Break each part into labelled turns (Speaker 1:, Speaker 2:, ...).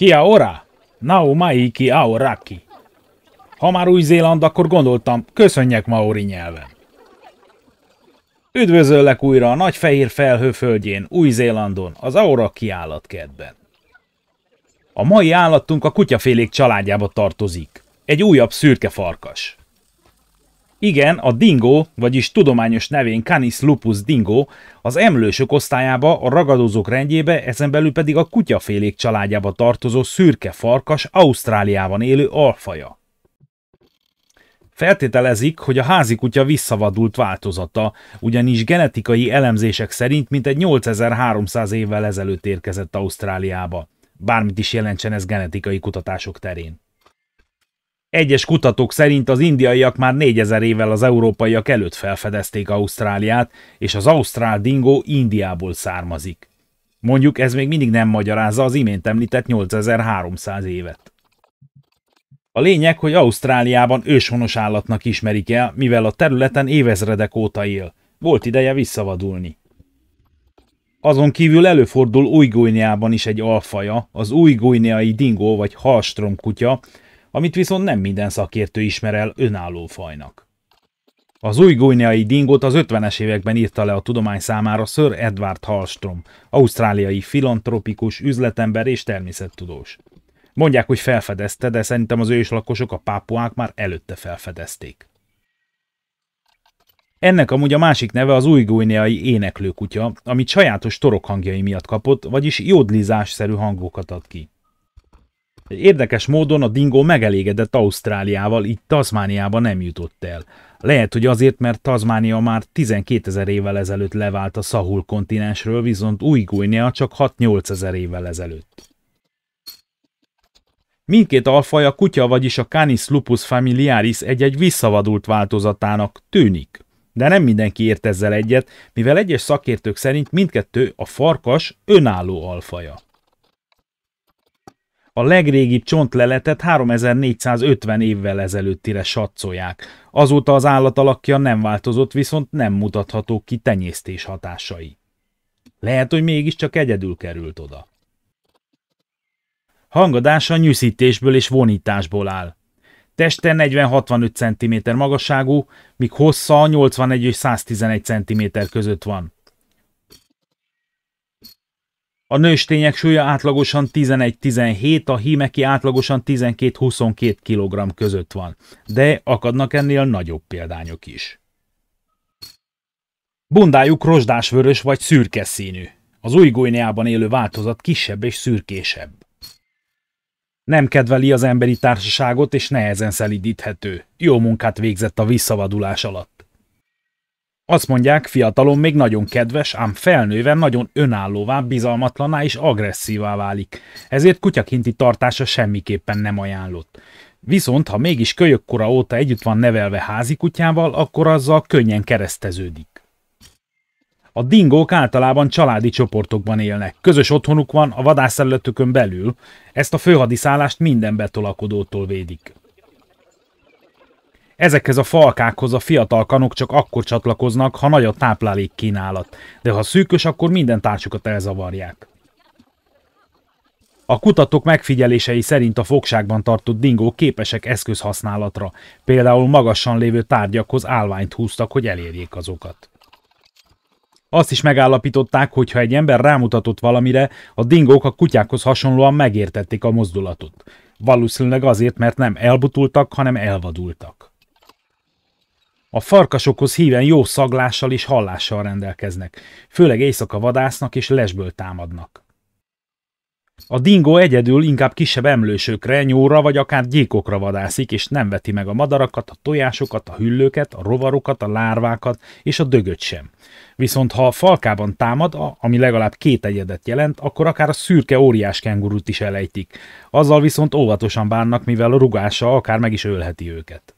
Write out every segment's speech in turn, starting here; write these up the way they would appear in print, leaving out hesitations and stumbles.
Speaker 1: Kia ora? Nau mai ki aoraki. Ha már Új-Zéland, akkor gondoltam, köszönjek maori nyelven. Üdvözöllek újra a nagy fehér felhő földjén, Új-Zélandon, az Aoraki állatkertben. A mai állatunk a kutyafélék családjába tartozik. Egy újabb szürke farkas. Igen, a dingo, vagyis tudományos nevén Canis lupus dingo, az emlősök osztályába, a ragadozók rendjébe, ezen belül pedig a kutyafélék családjába tartozó szürke farkas Ausztráliában élő alfaja. Feltételezik, hogy a házi kutya visszavadult változata, ugyanis genetikai elemzések szerint mintegy 8300 évvel ezelőtt érkezett Ausztráliába. Bármit is jelentsen ez genetikai kutatások terén. Egyes kutatók szerint az indiaiak már 4000 évvel az európaiak előtt felfedezték Ausztráliát, és az ausztrál dingó Indiából származik. Mondjuk ez még mindig nem magyarázza az imént említett 8300 évet. A lényeg, hogy Ausztráliában őshonos állatnak ismerik el, mivel a területen évezredek óta él. Volt ideje visszavadulni. Azon kívül előfordul Új-Guineában is egy alfaja, az új-guineai dingó vagy hallstrom kutya, amit viszont nem minden szakértő ismer el önálló fajnak. Az új-guineai dingót az 50-es években írta le a tudomány számára Sir Edward Hallstrom, ausztráliai filantropikus, üzletember és természettudós. Mondják, hogy felfedezte, de szerintem az őslakosok, a pápuák már előtte felfedezték. Ennek amúgy a másik neve az új-guineai éneklőkutya, amit sajátos torokhangjai miatt kapott, vagyis jódlizásszerű hangokat ad ki. Érdekes módon a dingó megelégedett Ausztráliával, így Tasmániába nem jutott el. Lehet, hogy azért, mert Tasmánia már 12 000 évvel ezelőtt levált a Sahul kontinensről, viszont Új-Guinea csak 6-8 000 évvel ezelőtt. Mindkét alfaj a kutya, vagyis a Canis lupus familiaris egy-egy visszavadult változatának tűnik. De nem mindenki ért ezzel egyet, mivel egyes szakértők szerint mindkettő a farkas önálló alfaja. A legrégibb csontleletet 3450 évvel ezelőttire satszolják. Azóta az állat alakja nem változott, viszont nem mutathatók ki tenyésztés hatásai. Lehet, hogy mégiscsak egyedül került oda. Hangadása nyűszítésből és vonításból áll. Teste 40-65 cm magasságú, míg hossza 81 és 111 cm között van. A nőstények súlya átlagosan 11-17, a hímeki átlagosan 12-22 kg között van, de akadnak ennél nagyobb példányok is. Bundájuk rozsdásvörös vagy szürke színű. Az Új-Guineában élő változat kisebb és szürkésebb. Nem kedveli az emberi társaságot és nehezen szelídíthető. Jó munkát végzett a visszavadulás alatt. Azt mondják, fiatalon még nagyon kedves, ám felnőve nagyon önállóvá, bizalmatlaná és agresszívá válik, ezért kutyakinti tartása semmiképpen nem ajánlott. Viszont, ha mégis kölyökkora óta együtt van nevelve házi kutyával, akkor azzal könnyen kereszteződik. A dingók általában családi csoportokban élnek, közös otthonuk van a vadászterületükön belül, ezt a főhadiszállást minden betolakodótól védik. Ezekhez a falkákhoz a fiatal kanok csak akkor csatlakoznak, ha nagy a táplálékkínálat, de ha szűkös, akkor minden társukat elzavarják. A kutatók megfigyelései szerint a fogságban tartott dingók képesek eszközhasználatra, például magasan lévő tárgyakhoz állványt húztak, hogy elérjék azokat. Azt is megállapították, hogy ha egy ember rámutatott valamire, a dingók a kutyákhoz hasonlóan megértették a mozdulatot. Valószínűleg azért, mert nem elbutultak, hanem elvadultak. A farkasokhoz híven jó szaglással és hallással rendelkeznek, főleg éjszaka vadásznak és lesből támadnak. A dingó egyedül inkább kisebb emlősökre, nyóra vagy akár gyékokra vadászik, és nem veti meg a madarakat, a tojásokat, a hüllőket, a rovarokat, a lárvákat és a dögöt sem. Viszont ha a falkában támad, ami legalább 2 egyedet jelent, akkor akár a szürke óriás kengurút is elejtik. Azzal viszont óvatosan bánnak, mivel a rugása akár meg is ölheti őket.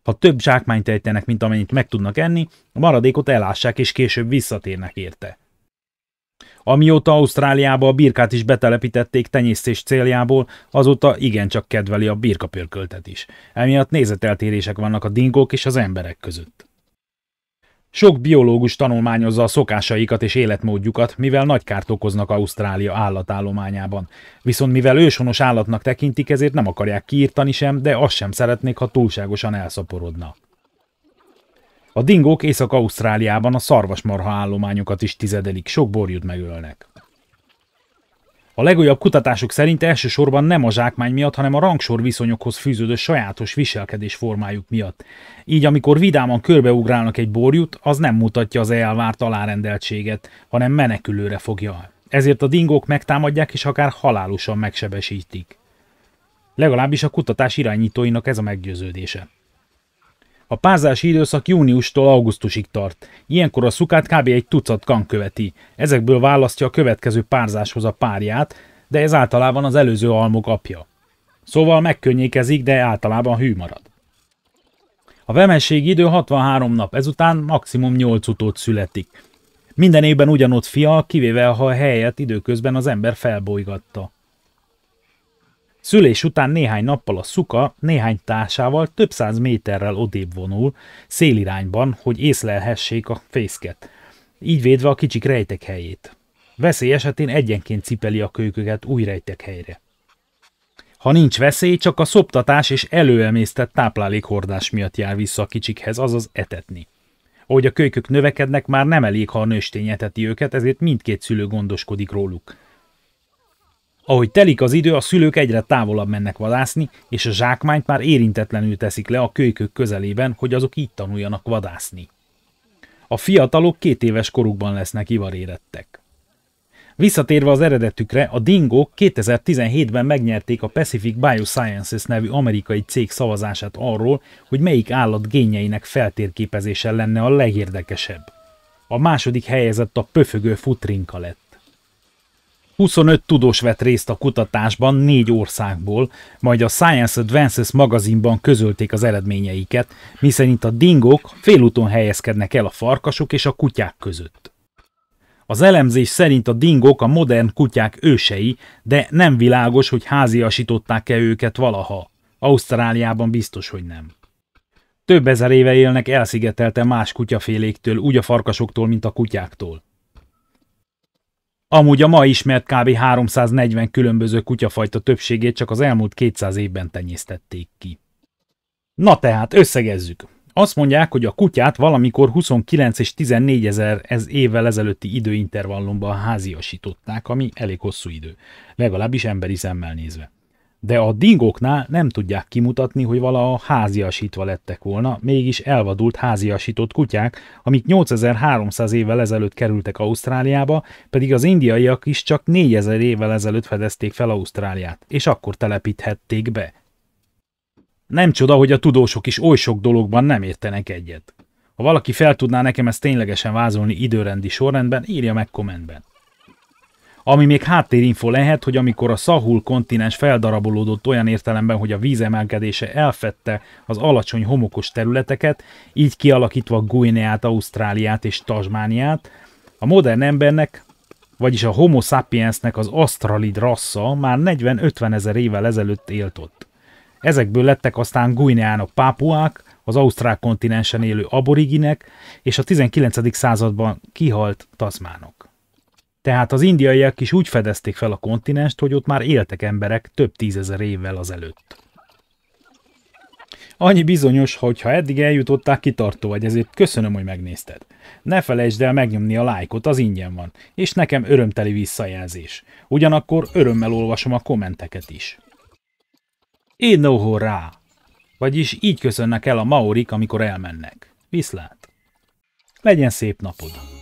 Speaker 1: Ha több zsákmányt ejtenek, mint amennyit meg tudnak enni, a maradékot elássák és később visszatérnek érte. Amióta Ausztráliába a birkát is betelepítették tenyésztés céljából, azóta igencsak kedveli a birkapörköltet is. Emiatt nézeteltérések vannak a dingók és az emberek között. Sok biológus tanulmányozza a szokásaikat és életmódjukat, mivel nagy kárt okoznak Ausztrália állatállományában. Viszont mivel őshonos állatnak tekintik, ezért nem akarják kiírtani sem, de azt sem szeretnék, ha túlságosan elszaporodna. A dingók Észak-Ausztráliában a szarvasmarha állományokat is tizedelik, sok borjút megölnek. A legújabb kutatások szerint elsősorban nem a zsákmány miatt, hanem a rangsor viszonyokhoz fűződő sajátos viselkedés formájuk miatt. Így amikor vidáman körbeugrálnak egy borjút, az nem mutatja az elvárt alárendeltséget, hanem menekülőre fogja. Ezért a dingók megtámadják és akár halálosan megsebesítik. Legalábbis a kutatás irányítóinak ez a meggyőződése. A párzási időszak júniustól augusztusig tart. Ilyenkor a szukát kb. Egy tucat kan követi. Ezekből választja a következő párzáshoz a párját, de ez általában az előző almok apja. Szóval megkönnyékezik, de általában hű marad. A vemenségi idő 63 nap, ezután maximum 8 utód születik. Minden évben ugyanott fial, kivéve ha a helyet időközben az ember felbolygatta. Szülés után néhány nappal a szuka néhány társával több száz méterrel odébb vonul, szélirányban, hogy észlelhessék a fészket, így védve a kicsik rejtekhelyét. Veszély esetén egyenként cipeli a kölyköket új rejtekhelyre. Ha nincs veszély, csak a szoptatás és előemésztett táplálékhordás miatt jár vissza a kicsikhez, azaz etetni. Ahogy a kölykök növekednek, már nem elég, ha a nőstény eteti őket, ezért mindkét szülő gondoskodik róluk. Ahogy telik az idő, a szülők egyre távolabb mennek vadászni, és a zsákmányt már érintetlenül teszik le a kölykök közelében, hogy azok így tanuljanak vadászni. A fiatalok 2 éves korukban lesznek ivarérettek. Visszatérve az eredetükre, a dingók 2017-ben megnyerték a Pacific Biosciences nevű amerikai cég szavazását arról, hogy melyik állat génjeinek feltérképezése lenne a legérdekesebb. A második helyezett a pöfögő futrinka lett. 25 tudós vett részt a kutatásban 4 országból, majd a Science Advances magazinban közölték az eredményeiket, miszerint a dingók félúton helyezkednek el a farkasok és a kutyák között. Az elemzés szerint a dingók a modern kutyák ősei, de nem világos, hogy háziasították-e őket valaha. Ausztráliában biztos, hogy nem. Több ezer éve élnek elszigetelten más kutyaféléktől, úgy a farkasoktól, mint a kutyáktól. Amúgy a ma ismert kb. 340 különböző kutyafajta többségét csak az elmúlt 200 évben tenyésztették ki. Na tehát, összegezzük. Azt mondják, hogy a kutyát valamikor 29 és 14 ezer évvel ezelőtti időintervallumban háziasították, ami elég hosszú idő, legalábbis emberi szemmel nézve. De a dingóknál nem tudják kimutatni, hogy valaha háziasítva lettek volna, mégis elvadult háziasított kutyák, amik 8300 évvel ezelőtt kerültek Ausztráliába, pedig az indiaiak is csak 4000 évvel ezelőtt fedezték fel Ausztráliát, és akkor telepíthették be. Nem csoda, hogy a tudósok is oly sok dologban nem értenek egyet. Ha valaki fel tudná nekem ezt ténylegesen vázolni időrendi sorrendben, írja meg kommentben. Ami még háttérinfo lehet, hogy amikor a Sahul kontinens feldarabolódott olyan értelemben, hogy a vízemelkedése elfedte az alacsony homokos területeket, így kialakítva Guineát, Ausztráliát és Tasmániát, a modern embernek, vagyis a Homo sapiensnek az asztralid rassza már 40-50 ezer évvel ezelőtt élt ott. Ezekből lettek aztán Guineának pápuák, az ausztrál kontinensen élő aboriginek és a 19. században kihalt taszmánok. Tehát az indiaiak is úgy fedezték fel a kontinenst, hogy ott már éltek emberek több tízezer évvel azelőtt. Annyi bizonyos, hogy ha eddig eljutottál, kitartó vagy, ezért köszönöm, hogy megnézted. Ne felejtsd el megnyomni a lájkot, az ingyen van, és nekem örömteli visszajelzés. Ugyanakkor örömmel olvasom a kommenteket is. Énohorrá! Vagyis így köszönnek el a maorik, amikor elmennek. Viszlát! Legyen szép napod!